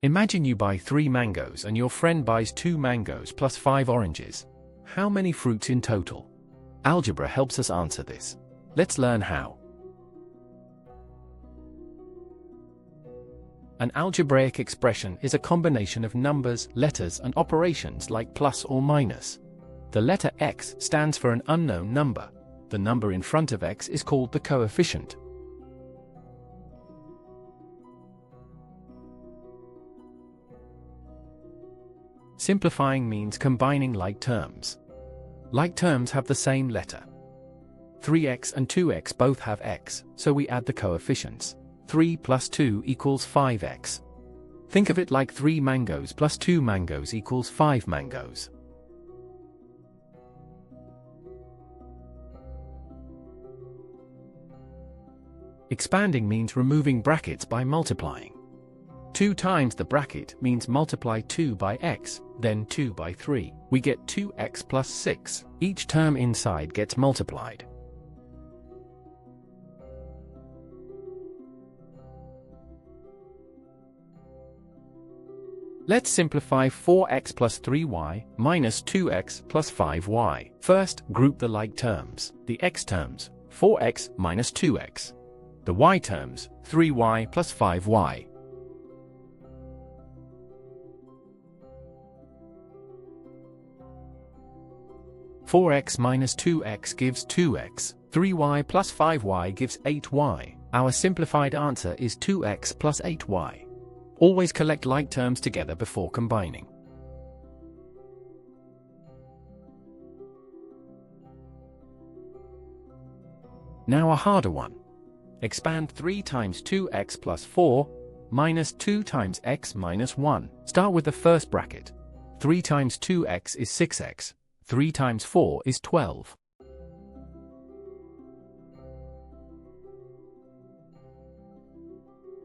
Imagine you buy 3 mangoes and your friend buys 2 mangoes plus 5 oranges. How many fruits in total? Algebra helps us answer this. Let's learn how. An algebraic expression is a combination of numbers, letters, and operations like plus or minus. The letter x stands for an unknown number. The number in front of x is called the coefficient. Simplifying means combining like terms. Like terms have the same letter. 3x and 2x both have x, so we add the coefficients. 3 plus 2 equals 5x. Think of it like 3 mangoes plus 2 mangoes equals 5 mangoes. Expanding means removing brackets by multiplying. 2 times the bracket means multiply 2 by x, then 2 by 3. We get 2x plus 6. Each term inside gets multiplied. Let's simplify 4x plus 3y minus 2x plus 5y. First, group the like terms. The x terms, 4x minus 2x. The y terms, 3y plus 5y. (4x minus 2x gives 2x, 3y plus 5y gives 8y. Our simplified answer is 2x plus 8y. Always collect like terms together before combining. Now a harder one. Expand 3 times 2x plus 4 minus 2 times x minus 1. Start with the first bracket. 3 times 2x is 6x. 3 times 4 is 12.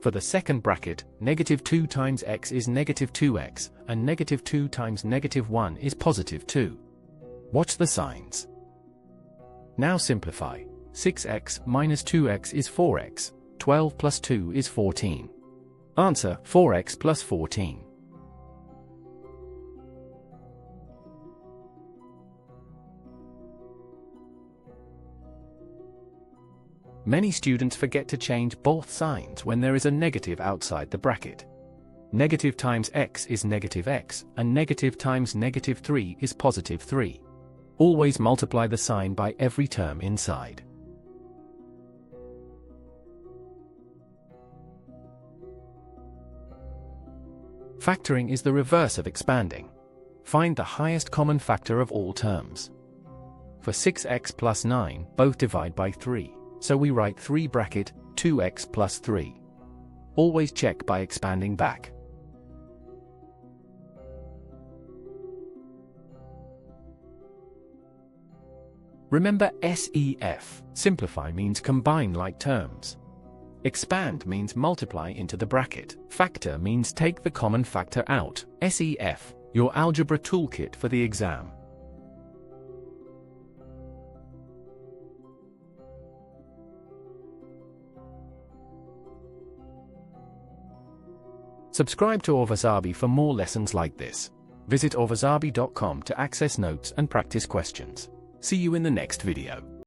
For the second bracket, negative 2 times x is negative 2x, and negative 2 times negative 1 is positive 2. Watch the signs. Now simplify. 6x minus 2x is 4x. 12 plus 2 is 14. Answer, 4x plus 14. Many students forget to change both signs when there is a negative outside the bracket. Negative times x is negative x, and negative times negative 3 is positive 3. Always multiply the sign by every term inside. Factoring is the reverse of expanding. Find the highest common factor of all terms. For 6x plus 9, both divide by 3. So we write 3 bracket 2x plus 3. Always check by expanding back. Remember SEF. Simplify means combine like terms. Expand means multiply into the bracket. Factor means take the common factor out. SEF, your algebra toolkit for the exam. Subscribe to Ovasaabi for more lessons like this. Visit ovasaabi.com to access notes and practice questions. See you in the next video.